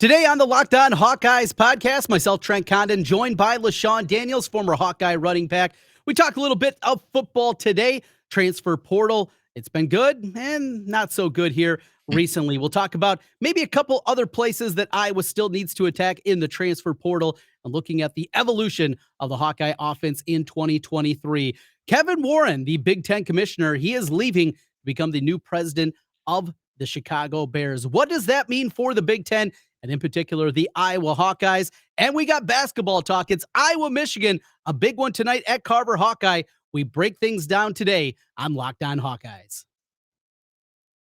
Today on the Locked On Hawkeyes podcast, myself, Trent Condon, joined by LeShun Daniels, former Hawkeye running back. We talk a little bit of football today, transfer portal. It's been good and not so good here recently. We'll talk about maybe a couple other places that Iowa still needs to attack in the transfer portal and looking at the evolution of the Hawkeye offense in 2023. Kevin Warren, the Big Ten commissioner, he is leaving to become the new president of the Chicago Bears. What does that mean for the Big Ten? And in particular, the Iowa Hawkeyes. And we got basketball talk. It's Iowa, Michigan, a big one tonight at Carver Hawkeye. We break things down today on Locked On Hawkeyes.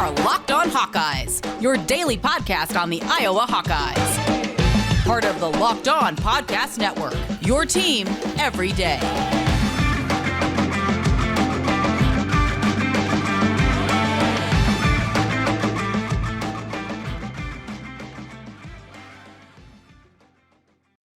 Our Locked On Hawkeyes, your daily podcast on the Iowa Hawkeyes. Part of the Locked On Podcast Network, your team every day.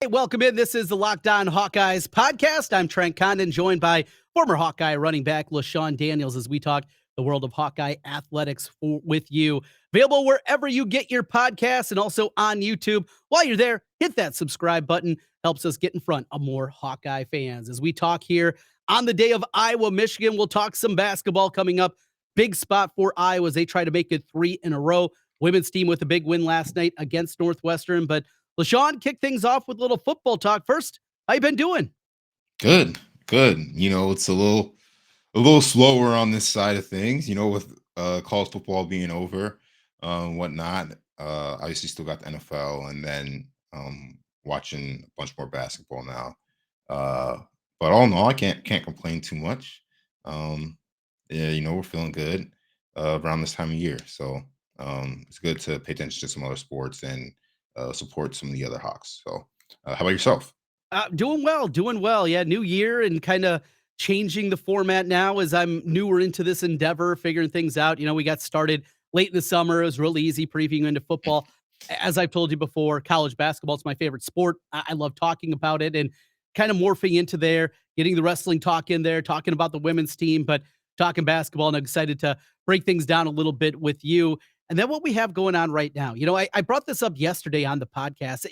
Welcome in. This is the Locked On Hawkeyes podcast. I'm Trent Condon, joined by former Hawkeye running back LeShun Daniels as we talk the world of Hawkeye athletics with you. Available wherever you get your podcasts and also on YouTube. While you're there, hit that subscribe button. Helps us get in front of more Hawkeye fans. As we talk here on the day of Iowa, Michigan, we'll talk some basketball coming up. Big spot for Iowa as they try to make it 3 in a row. Women's team with a big win last night against Northwestern, but LeShun, kick things off with a little football talk. First, how you been doing? Good. You know, it's a little slower on this side of things, you know, with college football being over, whatnot. Obviously still got the NFL and then watching a bunch more basketball now. But all in all, I can't complain too much. Yeah, you know, we're feeling good around this time of year. So it's good to pay attention to some other sports and support some of the other Hawks. So how about yourself? Doing well. Yeah, new year and kind of changing the format now as I'm newer into this endeavor, figuring things out. You know, we got started late in the summer. It was really easy previewing into football. As I've told you before, college basketball is my favorite sport. I love talking about it and kind of morphing into there, getting the wrestling talk in there, talking about the women's team, but talking basketball, and I'm excited to break things down a little bit with you. And then what we have going on right now, you know, I brought this up yesterday on the podcast.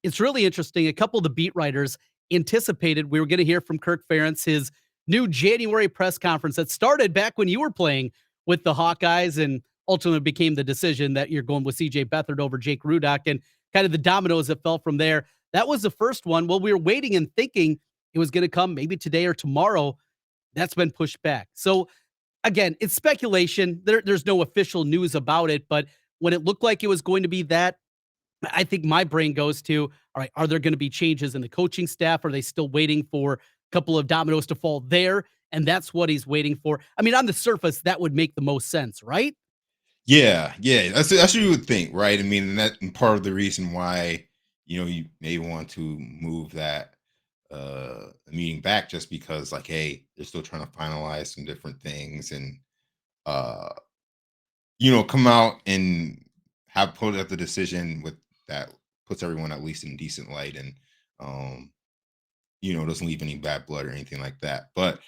It's really interesting. A couple of the beat writers anticipated we were going to hear from Kirk Ferentz, his new January press conference that started back when you were playing with the Hawkeyes and ultimately became the decision that you're going with CJ Beathard over Jake Rudock and kind of the dominoes that fell from there. That was the first one. Well, we were waiting and thinking it was going to come maybe today or tomorrow. That's been pushed back. So again, it's speculation. There's no official news about it, but when it looked like it was going to be that, I think my brain goes to, all right, are there going to be changes in the coaching staff? Are they still waiting for a couple of dominoes to fall there? And that's what he's waiting for. I mean, on the surface, that would make the most sense, right? Yeah. That's what you would think, right? I mean, and part of the reason why, you know, you may want to move that meeting back just because, like, hey, they're still trying to finalize some different things and you know, come out and have put up the decision with that puts everyone at least in decent light and you know, doesn't leave any bad blood or anything like that. But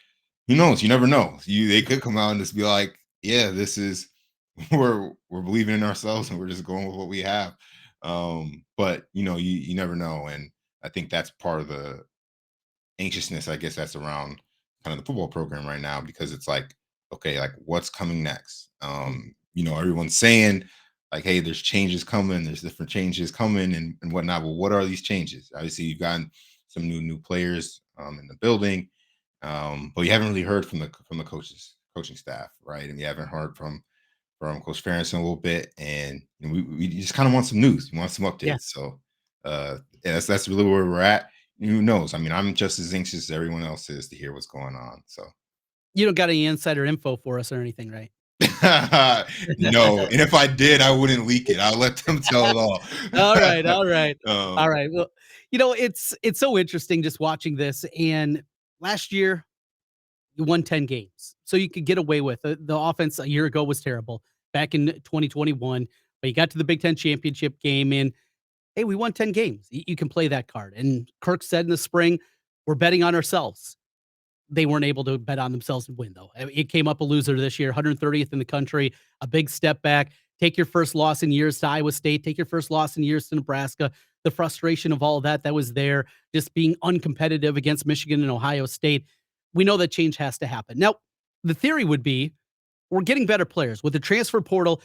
who knows? You never know. They could come out and just be like, yeah, this is we're believing in ourselves and we're just going with what we have. But you know, you never know. And I think that's part of the anxiousness, I guess, that's around kind of the football program right now, because it's like, okay, like what's coming next? You know, everyone's saying like, hey, there's changes coming, there's different changes coming and whatnot. But what are these changes? Obviously, you've gotten some new players in the building, but you haven't really heard from the coaching staff, right? And you haven't heard from Coach Ferentz in a little bit, and you know, we just kind of want some news, we want some updates. Yeah. So yeah, that's really where we're at. Who knows? I mean, I'm just as anxious as everyone else is to hear what's going on. So You don't got any insider info for us or anything, right? no, and if I did, I wouldn't leak it. I'll let them tell it all. All right. All Um, right. Well, you know, it's so interesting just watching this. And last year, you won 10 games. So you could get away with it. The offense a year ago was terrible back in 2021, but you got to the Big Ten championship game and hey, we won 10 games. You can play that card. And Kirk said in the spring, we're betting on ourselves. They weren't able to bet on themselves and win, though. It came up a loser this year, 130th in the country, a big step back. Take your first loss in years to Iowa State, take your first loss in years to Nebraska. The frustration of all of that was there, just being uncompetitive against Michigan and Ohio State. We know that change has to happen. Now, the theory would be we're getting better players. With the transfer portal,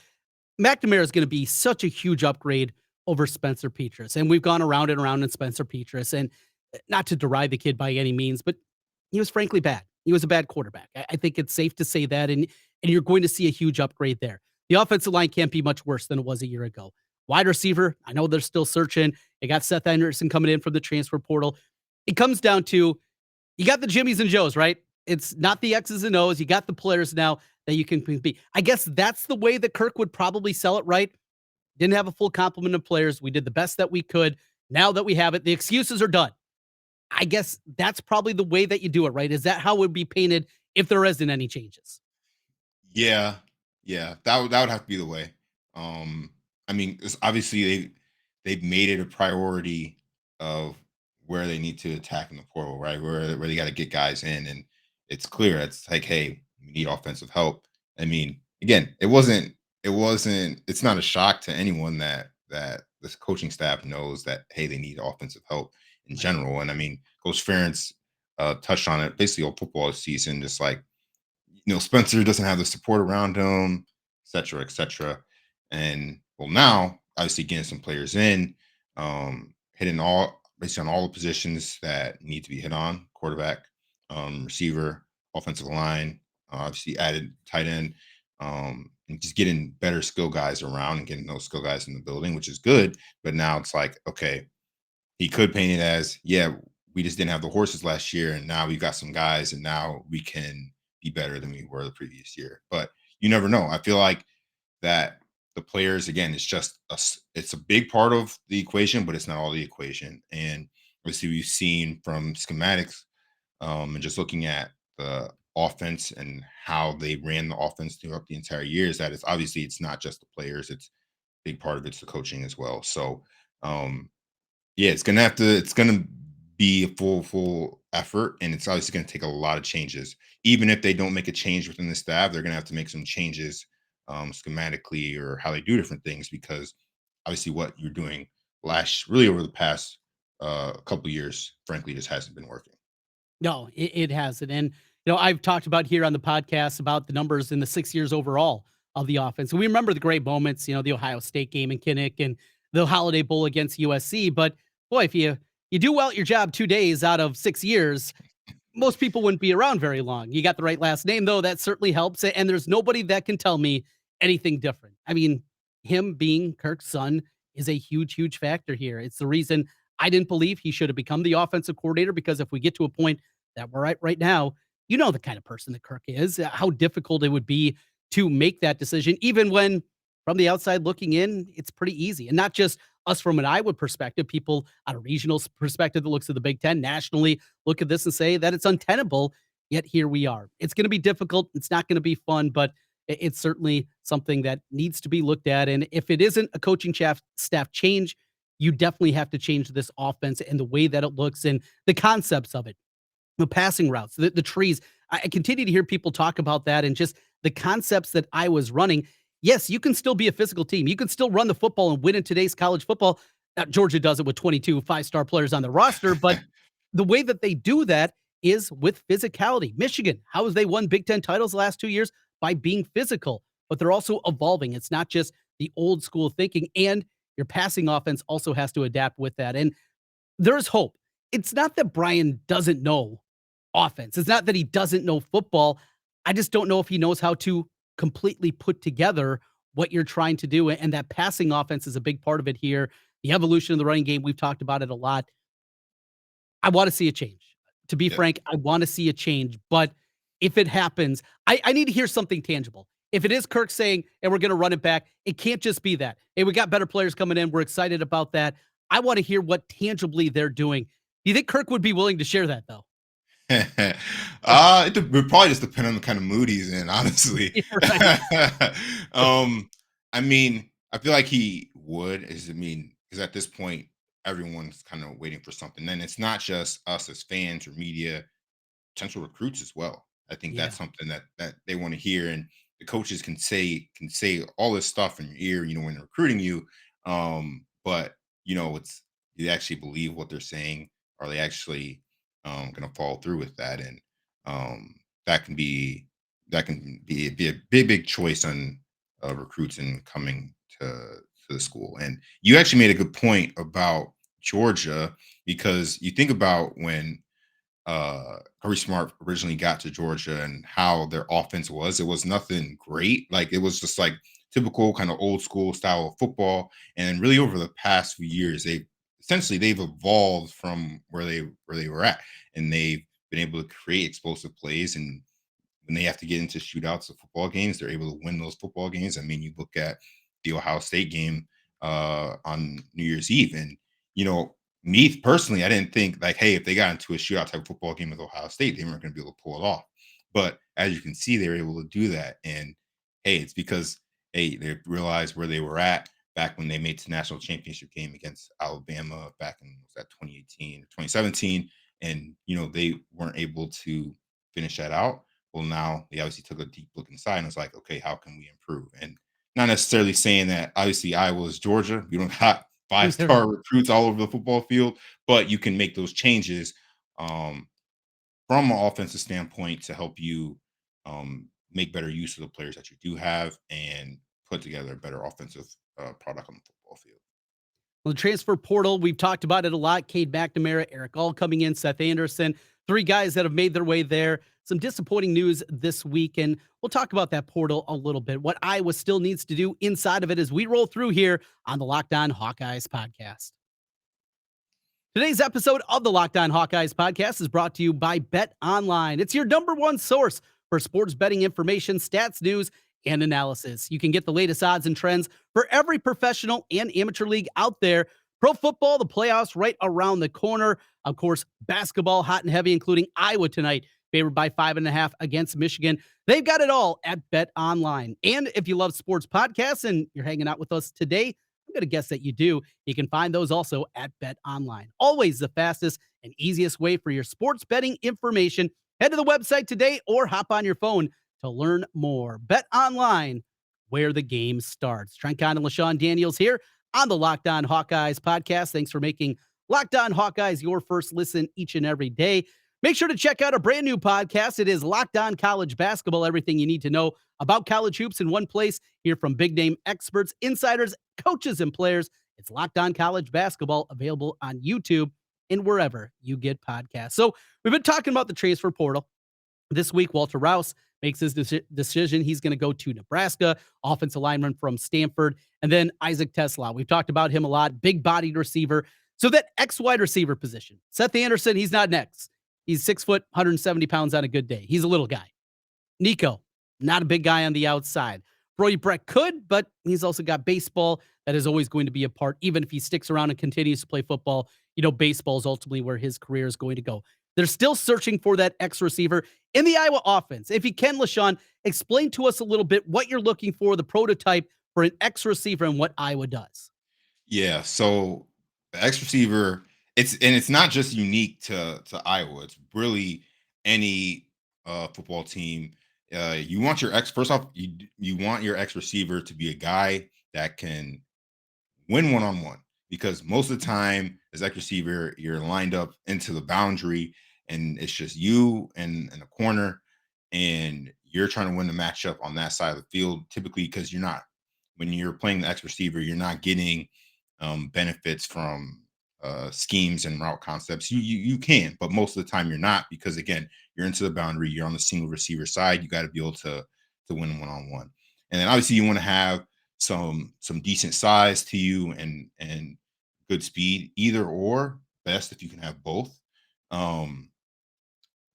McNamara is going to be such a huge upgrade over Spencer Petras. And we've gone around and around in Spencer Petras. And not to deride the kid by any means, but he was frankly bad. He was a bad quarterback. I think it's safe to say that. And you're going to see a huge upgrade there. The offensive line can't be much worse than it was a year ago. Wide receiver, I know they're still searching. They got Seth Anderson coming in from the transfer portal. It comes down to you got the Jimmies and Joes, right? It's not the X's and O's. You got the players now that you can be. I guess that's the way that Kirk would probably sell it, right? Didn't have a full complement of players. We did the best that we could. Now that we have it, the excuses are done. I guess that's probably the way that you do it, right? Is that how it would be painted if there isn't any changes? Yeah, yeah, that would have to be the way. I mean, it's obviously they've made it a priority of where they need to attack in the portal, right? Where they got to get guys in, and it's clear. It's like, hey, we need offensive help. I mean, again, it's not a shock to anyone that this coaching staff knows that, hey, they need offensive help in general. And I mean, Coach Ferentz touched on it basically all football season, just like, Spencer doesn't have the support around him, et cetera, et cetera. And well, now obviously getting some players in, hitting basically on all the positions that need to be hit on: quarterback, receiver, offensive line, obviously added tight end, and just getting better skill guys around and getting those skill guys in the building, which is good. But now it's like, okay, he could paint it as, yeah, we just didn't have the horses last year, and now we've got some guys, and now we can be better than we were the previous year. But you never know. I feel like that the players, again, it's a big part of the equation, but it's not all the equation. And obviously we've seen from schematics, and just looking at the offense and how they ran the offense throughout the entire year, is that it's not just the players, it's a big part of it's the coaching as well. So yeah, it's gonna be a full effort, and it's obviously gonna take a lot of changes. Even if they don't make a change within the staff, they're gonna have to make some changes schematically or how they do different things, because obviously what you're doing really over the past couple of years, frankly, just hasn't been working. No, it hasn't. And, I've talked about here on the podcast about the numbers in the 6 years overall of the offense. And we remember the great moments, the Ohio State game in Kinnick and the Holiday Bowl against USC. But boy, if you do well at your job 2 days out of 6 years, most people wouldn't be around very long. You got the right last name, though. That certainly helps. And there's nobody that can tell me anything different. I mean, him being Kirk's son is a huge, huge factor here. It's the reason I didn't believe he should have become the offensive coordinator, because if we get to a point that we're at right now, the kind of person that Kirk is, how difficult it would be to make that decision, even when from the outside looking in, it's pretty easy. And not just us from an Iowa perspective, people on a regional perspective that looks at the Big Ten nationally look at this and say that it's untenable, yet here we are. It's going to be difficult. It's not going to be fun, but it's certainly something that needs to be looked at. And if it isn't a coaching staff change, you definitely have to change this offense and the way that it looks and the concepts of it. The passing routes, the trees. I continue to hear people talk about that and just the concepts that I was running. Yes, you can still be a physical team. You can still run the football and win in today's college football. Georgia does it with 22 5-star players on the roster, but the way that they do that is with physicality. Michigan, how has they won Big Ten titles the last 2 years? By being physical, but they're also evolving. It's not just the old school thinking, and your passing offense also has to adapt with that. And there's hope. It's not that Brian doesn't know offense. It's not that he doesn't know football. I just don't know if he knows how to completely put together what you're trying to do. And that passing offense is a big part of it here. The evolution of the running game, we've talked about it a lot. I want to see a change. To be frank, I want to see a change. But if it happens, I need to hear something tangible. If it is Kirk saying, and we're going to run it back, it can't just be that. Hey, we got better players coming in. We're excited about that. I want to hear what tangibly they're doing. Do you think Kirk would be willing to share that, though? It would probably just depend on the kind of mood he's in, honestly. I mean, I feel like he would, because at this point, everyone's kind of waiting for something. And it's not just us as fans or media, potential recruits as well. I think that's something that they want to hear. And the coaches can say all this stuff in your ear, when they're recruiting you. But it's, you actually believe what they're saying? Are they actually going to follow through with that? And um, that can be be a big choice on recruits and coming to the school. And you actually made a good point about Georgia, because you think about when Kirby Smart originally got to Georgia and how their offense was. It was nothing great. Like, it was just like typical kind of old school style of football. And really over the past few years, they've evolved from where they were at, and they've been able to create explosive plays. And when they have to get into shootouts of football games, they're able to win those football games. I mean, you look at the Ohio State game on New Year's Eve, and me personally, I didn't think like, hey, if they got into a shootout type football game with Ohio State, they weren't going to be able to pull it off. But as you can see, they were able to do that. And hey, it's because they realized where they were at back when they made the national championship game against Alabama back in, was that 2018 or 2017, and they weren't able to finish that out. Well, now they obviously took a deep look inside and was like, okay, how can we improve? And not necessarily saying that obviously Iowa's Georgia, you don't got 5-star recruits all over the football field, but you can make those changes from an offensive standpoint to help you make better use of the players that you do have and put together a better offensive product on the football field. Well, the transfer portal, we've talked about it a lot. Cade McNamara, Eric All coming in, Seth Anderson, 3 guys that have made their way there. Some disappointing news this week, and we'll talk about that portal a little bit. What Iowa still needs to do inside of it as we roll through here on the Locked On Hawkeyes podcast. Today's episode of the Locked On Hawkeyes podcast is brought to you by BetOnline. It's your number one source for sports betting information, stats, news, and analysis. You can get the latest odds and trends for every professional and amateur league out there. Pro football, the playoffs right around the corner. Of course, basketball hot and heavy, including Iowa tonight, favored by 5.5 against Michigan. They've got it all at BetOnline. And if you love sports podcasts and you're hanging out with us today, I'm going to guess that you do. You can find those also at BetOnline. Always the fastest and easiest way for your sports betting information. Head to the website today or hop on your phone to learn more. BetOnline, where the game starts. Trent Condon, LeShun Daniels here on the Locked On Hawkeyes podcast. Thanks for making Locked On Hawkeyes your first listen each and every day. Make sure to check out a brand new podcast. It is Locked On College Basketball. Everything you need to know about college hoops in one place. Hear from big name experts, insiders, coaches, and players. It's Locked On College Basketball, available on YouTube and wherever you get podcasts. So we've been talking about the transfer portal. This week, Walter Rouse makes his decision. He's going to go to Nebraska, offensive lineman from Stanford, and then Isaac Tesla. We've talked about him a lot, big-bodied receiver. So that X-wide receiver position, Seth Anderson, he's not next. He's 6 foot, 170 pounds on a good day. He's a little guy. Nico, not a big guy on the outside. Brody Breck could, but he's also got baseball. That is always going to be a part, even if he sticks around and continues to play football. Baseball is ultimately where his career is going to go. They're still searching for that X receiver in the Iowa offense. If you can, LeShun, explain to us a little bit what you're looking for, the prototype for an X receiver and what Iowa does. Yeah, so the X receiver, it's not just unique to Iowa. It's really any football team. You want your X, first off, you want your X receiver to be a guy that can win one-on-one, because most of the time as X receiver, you're lined up into the boundary and it's just you and a corner, and you're trying to win the matchup on that side of the field, typically because when you're playing the X receiver, you're not getting benefits from schemes and route concepts. You can, but most of the time you're not, because again, you're into the boundary, you're on the single receiver side. You got to be able to win one-on-one. And then obviously you want to have some decent size to you and good speed, either or, best if you can have both.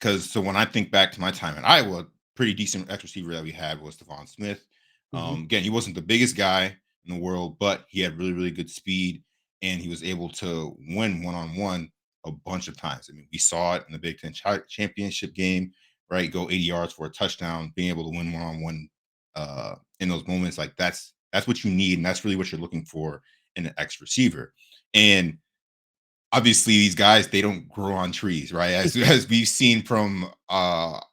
Because so when I think back to my time at Iowa, pretty decent X receiver that we had was Devon Smith. Again, he wasn't the biggest guy in the world, but he had really, really good speed, and he was able to win one-on-one a bunch of times. I mean, we saw it in the Big Ten championship game, right? Go 80 yards for a touchdown, being able to win one-on-one in those moments. Like that's what you need, and that's really what you're looking for in an X receiver. And obviously these guys, they don't grow on trees, right? As we've seen from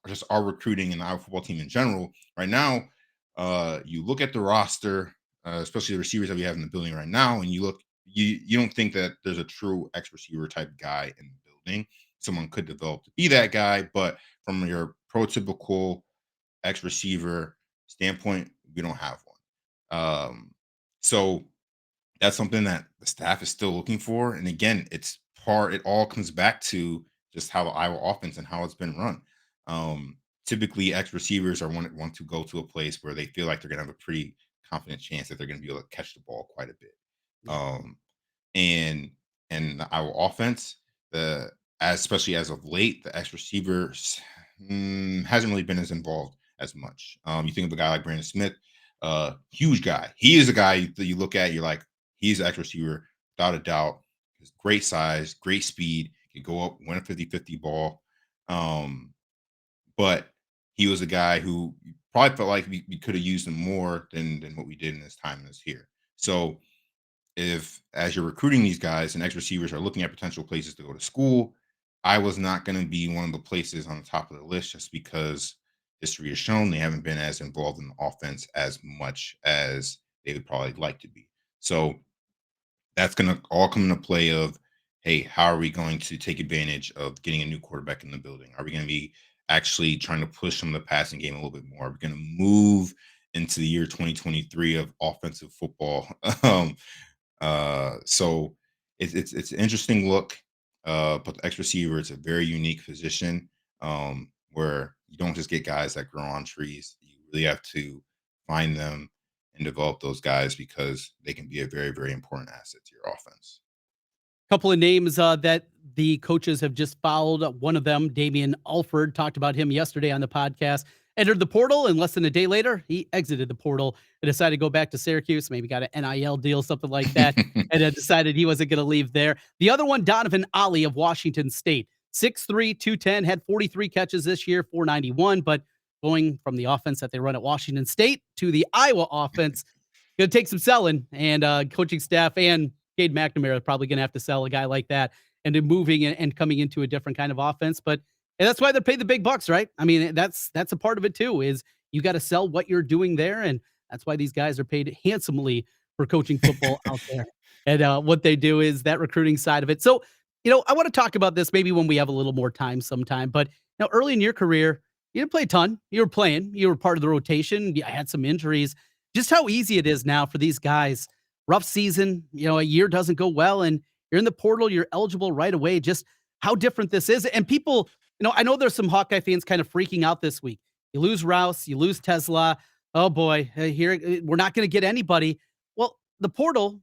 just our recruiting and our football team in general right now, you look at the roster, especially the receivers that we have in the building right now, and you don't think that there's a true X receiver type guy in the building. Someone could develop to be that guy, but from your prototypical X receiver standpoint, we don't have one. So that's something that the staff is still looking for. And again, it all comes back to just how the Iowa offense and how it's been run. Typically, X receivers want to go to a place where they feel like they're going to have a pretty confident chance that they're going to be able to catch the ball quite a bit. Um, and the Iowa offense, especially as of late, the X receivers hasn't really been as involved as much. You think of a guy like Brandon Smith, huge guy. He is a guy that you look at, you're like, he's an X receiver, without a doubt. He's great size, great speed, can go up, win a 50-50 ball. But he was a guy who probably felt like we could have used him more than what we did in his time as here. So if as you're recruiting these guys and X receivers are looking at potential places to go to school, I was not going to be one of the places on the top of the list just because history has shown they haven't been as involved in the offense as much as they would probably like to be. So that's going to all come into play of, hey, how are we going to take advantage of getting a new quarterback in the building? Are we going to be actually trying to push some of the passing game a little bit more? Are we going to move into the year 2023 of offensive football? So it's an interesting look. But the X receiver, it's a very unique position where you don't just get guys that grow on trees. You really have to find them and develop those guys because they can be a very, very important asset to your offense. Couple of names that the coaches have just followed. One of them, Damian Alford, talked about him yesterday on the podcast. Entered the portal, and less than a day later, he exited the portal and decided to go back to Syracuse. Maybe got an NIL deal, something like that, and decided he wasn't going to leave there. The other one, Donovan Ollie of Washington State, 6'3", 210, had 43 catches this year, 491. But going from the offense that they run at Washington State to the Iowa offense, going to take some selling, and coaching staff and Cade McNamara is probably going to have to sell a guy like that and then moving and coming into a different kind of offense. But and that's why they're paid the big bucks, right? I mean, that's a part of it too, is you got to sell what you're doing there. And that's why these guys are paid handsomely for coaching football out there. And what they do is that recruiting side of it. So, I want to talk about this maybe when we have a little more time sometime. But early in your career, you didn't play a ton. You were playing. You were part of the rotation. You had some injuries. Just how easy it is now for these guys. Rough season, a year doesn't go well, and you're in the portal, you're eligible right away. Just how different this is. And people, I know there's some Hawkeye fans kind of freaking out this week. You lose Rouse, you lose Tesla. Oh boy, here we're not going to get anybody. Well, the portal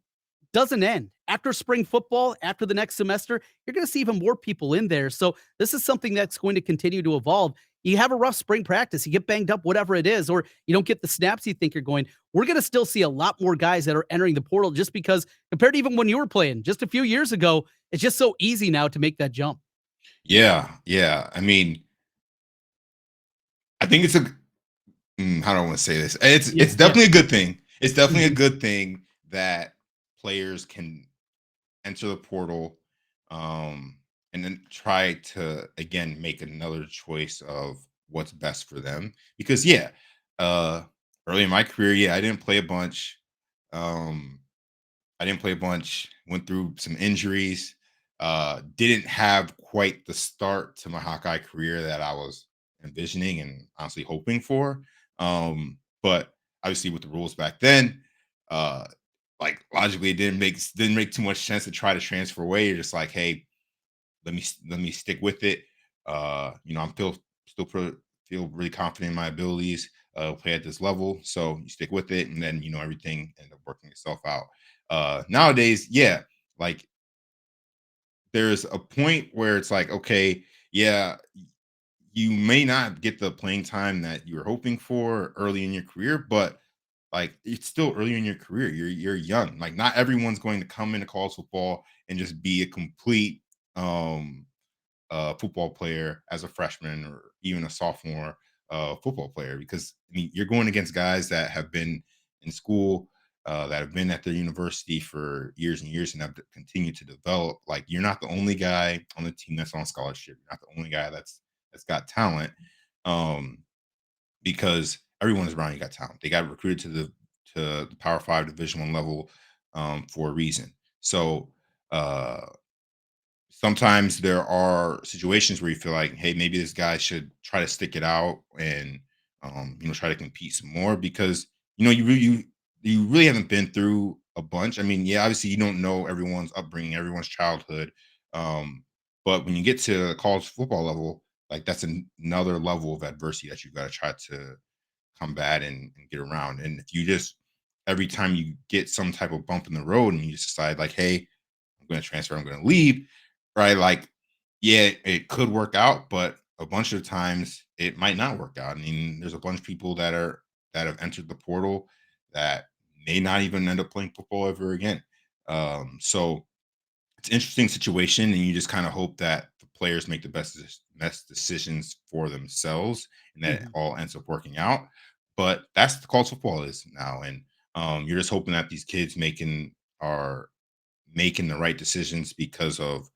doesn't end. After spring football, after the next semester, you're going to see even more people in there. So this is something that's going to continue to evolve. You have a rough spring practice, you get banged up, whatever it is, or you don't get the snaps you think you're going. We're going to still see a lot more guys that are entering the portal just because compared to even when you were playing just a few years ago, it's just so easy now to make that jump. Yeah. I mean, I think it's how do I want to say this? It's definitely a good thing. It's definitely a good thing that players can enter the portal and then try to again make another choice of what's best for them. Because early in my career, I didn't play a bunch. Went through some injuries. Didn't have quite the start to my Hawkeye career that I was envisioning and honestly hoping for. But obviously with the rules back then, like logically it didn't make too much sense to try to transfer away. You're just like, hey, let me stick with it. I'm feel really confident in my abilities, play at this level. So you stick with it, and then everything ended up working itself out. Nowadays, like there's a point where it's like, okay, you may not get the playing time that you were hoping for early in your career, but like it's still early in your career. You're young. Like not everyone's going to come into college football and just be a complete football player as a freshman or even a sophomore football player, because you're going against guys that have been in school, that have been at their university for years and years and have continued to develop. Like you're not the only guy on the team that's on scholarship. You're not the only guy that's got talent. Because everyone's around you got talent. They got recruited to the Power Five Division One level for a reason. So uh, sometimes there are situations where you feel like, hey, maybe this guy should try to stick it out and try to compete some more because you really haven't been through a bunch. I mean, yeah, obviously you don't know everyone's upbringing, everyone's childhood, um, but when you get to the college football level, like that's another level of adversity that you've got to try to combat and get around. And if you just every time you get some type of bump in the road and you just decide like, hey, I'm going to transfer, I'm going to leave, right? Like, yeah, it could work out, but a bunch of times it might not work out. I mean, there's a bunch of people that have entered the portal that may not even end up playing football ever again. So it's an interesting situation, and you just kind of hope that the players make the best decisions for themselves, and that it Mhm. all ends up working out. But that's the college football is now, and you're just hoping that these kids are making the right decisions because of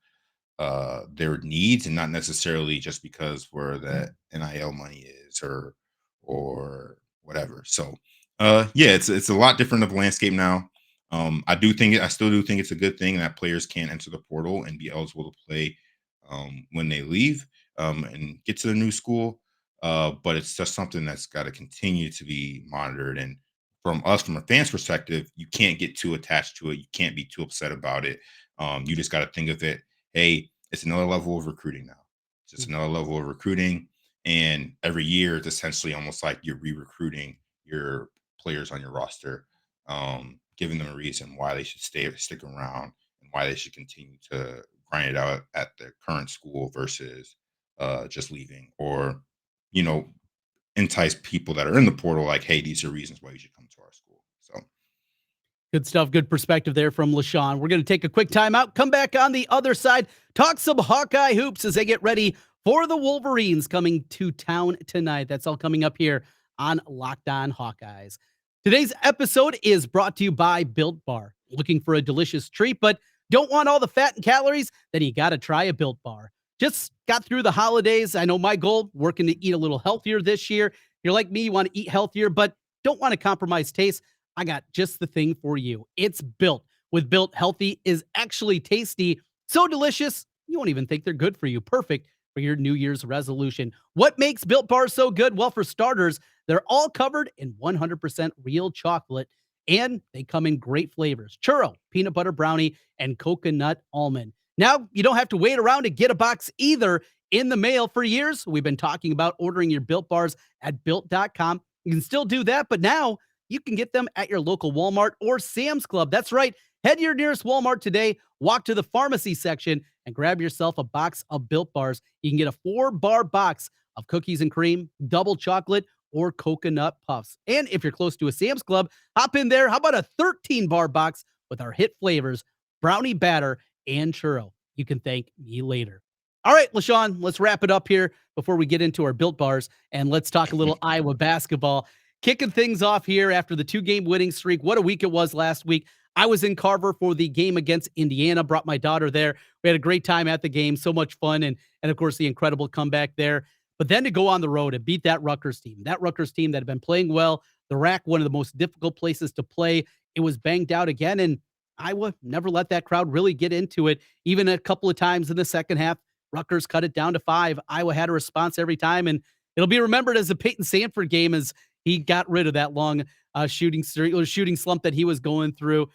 their needs and not necessarily just because where the NIL money is or whatever. So yeah, it's a lot different of a landscape now. I still do think it's a good thing that players can enter the portal and be eligible to play when they leave and get to the new school. But it's just something that's got to continue to be monitored. And from a fan's perspective, you can't get too attached to it. You can't be too upset about it. You just got to think of it, hey, it's another level of recruiting now. It's just Mhm. another level of recruiting. And every year, it's essentially almost like you're re-recruiting your players on your roster, giving them a reason why they should stick around, and why they should continue to grind it out at their current school versus just leaving, or you know, entice people that are in the portal like, hey, these are reasons why you should come to our school. So Good stuff. Good perspective there from LeShun. We're going to take a quick timeout, come back on the other side, talk some Hawkeye hoops as they get ready for the Wolverines coming to town tonight. That's all coming up here on Locked On Hawkeyes. Today's episode is brought to you by Built Bar. Looking for a delicious treat, but don't want all the fat and calories? Then you got to try a Built Bar. Just got through the holidays. I know my goal, working to eat a little healthier this year. You're like me, you want to eat healthier, but don't want to compromise taste. I got just the thing for you. It's Built. With Built, healthy is actually tasty. So delicious, you won't even think they're good for you. Perfect for your New Year's resolution. What makes Built Bars so good? Well, for starters, they're all covered in 100% real chocolate, and they come in great flavors: churro, peanut butter brownie, and coconut almond. Now, you don't have to wait around to get a box either. In the mail for years, we've been talking about ordering your Built Bars at built.com. You can still do that, but now you can get them at your local Walmart or Sam's Club. That's right. Head to your nearest Walmart today, walk to the pharmacy section, and grab yourself a box of Built Bars. You can get a 4-bar box of cookies and cream, double chocolate, or coconut puffs. And if you're close to a Sam's Club, hop in there. How about a 13-bar box with our hit flavors, brownie batter, and churro? You can thank me later. All right, LeShun, let's wrap it up here before we get into our Built Bars, and let's talk a little Iowa basketball. Kicking things off here after the 2-game winning streak. What a week it was last week. I was in Carver for the game against Indiana, brought my daughter there. We had a great time at the game, so much fun, and of course the incredible comeback there. But then to go on the road and beat that Rutgers team that had been playing well, the RAC, one of the most difficult places to play. It was banged out again, and Iowa never let that crowd really get into it. Even a couple of times in the second half, Rutgers cut it down to 5. Iowa had a response every time, and it'll be remembered as the Peyton Sanford game, as he got rid of that long shooting slump that he was going through.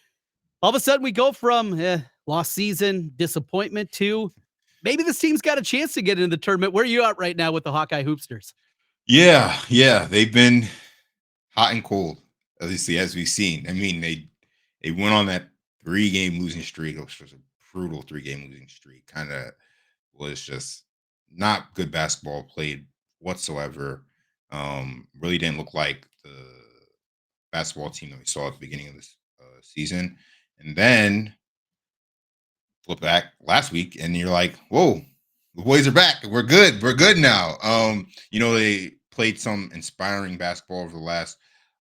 All of a sudden, we go from lost season, disappointment, to maybe this team's got a chance to get into the tournament. Where are you at right now with the Hawkeye Hoopsters? yeah, they've been hot and cold, at least as we've seen. I mean, they went on that 3-game losing streak, which was a brutal 3-game losing streak. Kind of was just not good basketball played whatsoever. Really didn't look like the basketball team that we saw at the beginning of this season. And then flip back last week, and you're like, "Whoa, the boys are back. We're good. We're good now." They played some inspiring basketball over the last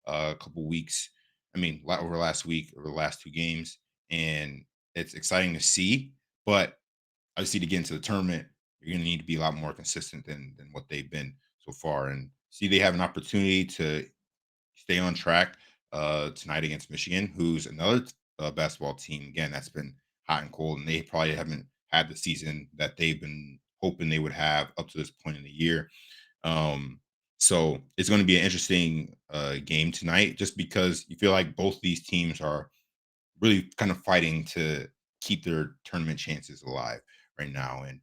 couple weeks. I mean, over last week, over the last 2 games, and it's exciting to see. But obviously, to get into the tournament, you're going to need to be a lot more consistent than what they've been so far. And see, they have an opportunity to stay on track tonight against Michigan, who's another basketball team again that's been hot and cold, and they probably haven't had the season that they've been hoping they would have up to this point in the year. Um, so it's going to be an interesting game tonight, just because you feel like both these teams are really kind of fighting to keep their tournament chances alive right now. And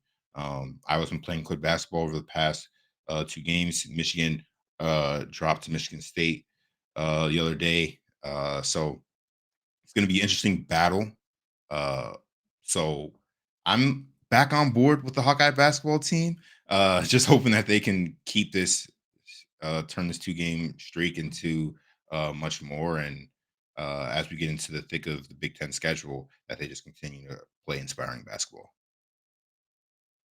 Iowa's been playing good basketball over the past 2 games. Michigan dropped to Michigan State the other day. So it's going to be an interesting battle. Uh, so I'm back on board with the Hawkeye basketball team. Just hoping that they can keep this, turn this 2-game streak into much more. And as we get into the thick of the Big Ten schedule, that they just continue to play inspiring basketball.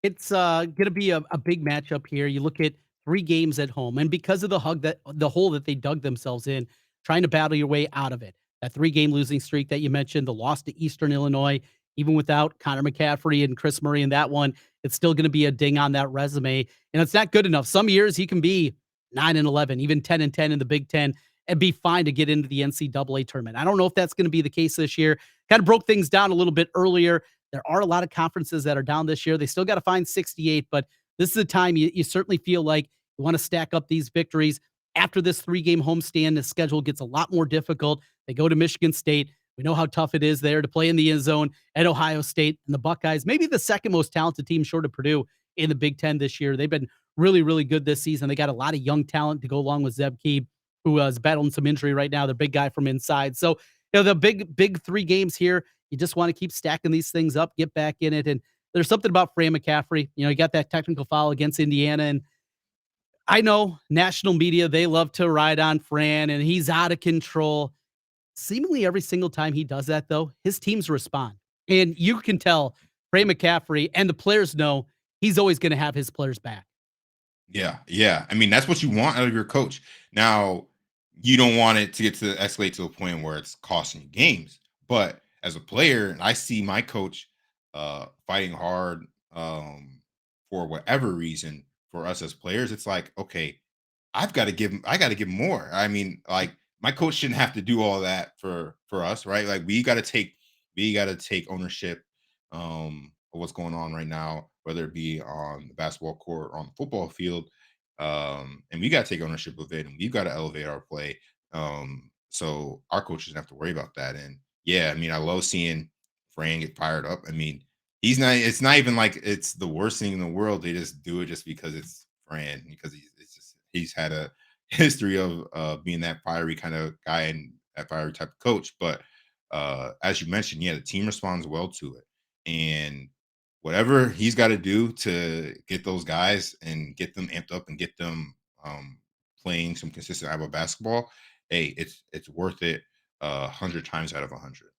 It's going to be a big matchup here. You look at 3 games at home, and because of the hole that they dug themselves in, trying to battle your way out of it. That 3-game losing streak that you mentioned, the loss to Eastern Illinois, even without Connor McCaffrey and Chris Murray in that one, it's still going to be a ding on that resume, and it's not good enough. Some years he can be 9-11, even 10-10 in the Big Ten, and be fine to get into the NCAA tournament. I don't know if that's going to be the case this year. Kind of broke things down a little bit earlier. There are a lot of conferences that are down this year. They still got to find 68, but this is a time you certainly feel like you want to stack up these victories. After this 3-game homestand, the schedule gets a lot more difficult. They go to Michigan State. We know how tough it is there to play in the end zone at Ohio State, and the Buckeyes, maybe the second most talented team short of Purdue in the Big Ten this year. They've been really, really good this season. They got a lot of young talent to go along with Zeb Key, who is battling some injury right now. The big guy from inside. So, the big 3 games here, you just want to keep stacking these things up, get back in it. And there's something about Fran McCaffrey. You got that technical foul against Indiana. And I know national media, they love to ride on Fran and he's out of control. Seemingly every single time he does that, though, his teams respond. And you can tell Fran McCaffrey and the players know he's always going to have his players back. Yeah, yeah. I mean, that's what you want out of your coach. Now, you don't want it to get to escalate to a point where it's costing you games. But as a player, and I see my coach fighting hard for whatever reason for us as players, it's like, okay, I got to give more. I mean, like my coach shouldn't have to do all that for us, right? Like we got to take ownership of what's going on right now, whether it be on the basketball court or on the football field. And we got to take ownership of it, and we've got to elevate our play. So our coach doesn't have to worry about that. And yeah, I mean, I love seeing Fran get fired up. I mean, it's not even like it's the worst thing in the world. They just do it just because it's Fran, because he's had a history of being that fiery kind of guy and that fiery type of coach. But as you mentioned, yeah, the team responds well to it. And whatever he's got to do to get those guys and get them amped up and get them playing some consistent Iowa basketball, hey, it's worth it 100 times out of 100.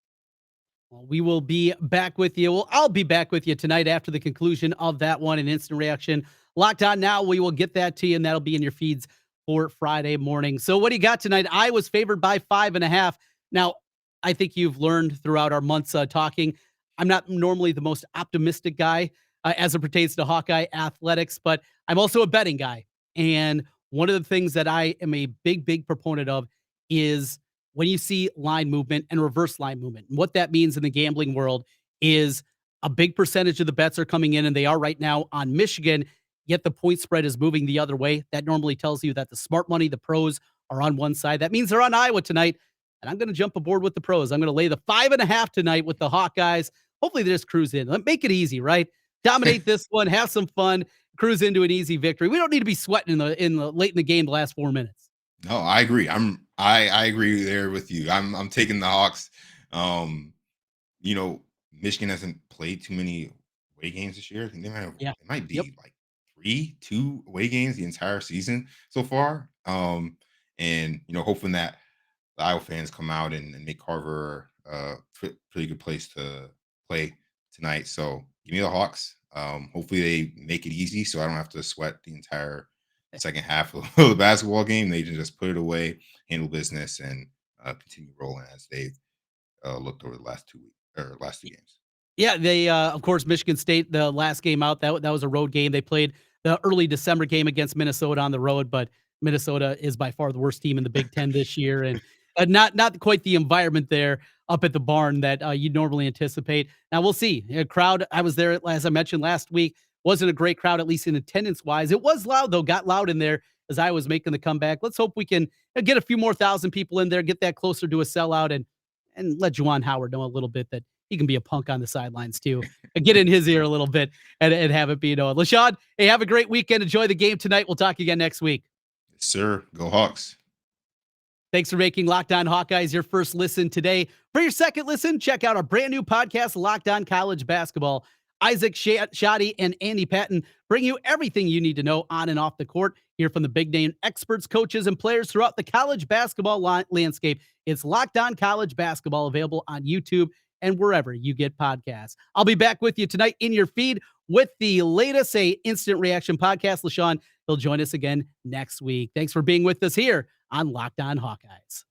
Well, we will be back with you. Well, I'll be back with you tonight after the conclusion of that one, an instant reaction. Locked On Now, we will get that to you, and that'll be in your feeds for Friday morning. So what do you got tonight? I was favored by 5.5. Now, I think you've learned throughout our months talking, I'm not normally the most optimistic guy as it pertains to Hawkeye athletics, but I'm also a betting guy. And one of the things that I am a big proponent of is when you see line movement and reverse line movement. And what that means in the gambling world is a big percentage of the bets are coming in, and they are right now on Michigan, yet the point spread is moving the other way. That normally tells you that the smart money, the pros, are on one side. That means they're on Iowa tonight, and I'm going to jump aboard with the pros. I'm going to lay the 5.5 tonight with the Hawkeyes. Hopefully they just cruise in. Make it easy, right? Dominate this one, have some fun, cruise into an easy victory. We don't need to be sweating in the late in the game, the last 4 minutes. No, I agree. I agree there with you. I'm taking the Hawks. Michigan hasn't played too many away games this year. I think they might be like 2 away games the entire season so far. And hoping that the Iowa fans come out and make Carver a pretty good place to play tonight. So give me the Hawks. Hopefully they make it easy so I don't have to sweat the entire second half of the basketball game. They can just put it away, handle business, and continue rolling as they've looked over the last 2 weeks or last 2 games. Yeah, they of course Michigan State, the last game out, that was a road game. They played the early December game against Minnesota on the road, but Minnesota is by far the worst team in the Big Ten this year, and not quite the environment there up at the barn that you'd normally anticipate. Now we'll see. A crowd, I was there, as I mentioned last week, wasn't a great crowd, at least in attendance wise. It was loud though, got loud in there as I was making the comeback. Let's hope we can get a few more thousand people in there, get that closer to a sellout, and let Juwan Howard know a little bit that he can be a punk on the sidelines too. And get in his ear a little bit and have it be known. LeShun, hey, have a great weekend. Enjoy the game tonight. We'll talk again next week. Yes, sir. Go Hawks. Thanks for making Locked On Hawkeyes your first listen today. For your second listen, check out our brand new podcast, Locked On College Basketball. Isaac Shoddy and Andy Patton bring you everything you need to know on and off the court. Hear from the big name experts, coaches, and players throughout the college basketball landscape. It's Locked On College Basketball, available on YouTube and wherever you get podcasts. I'll be back with you tonight in your feed with the latest instant reaction podcast. LeShun, he'll join us again next week. Thanks for being with us here on Locked On Hawkeyes.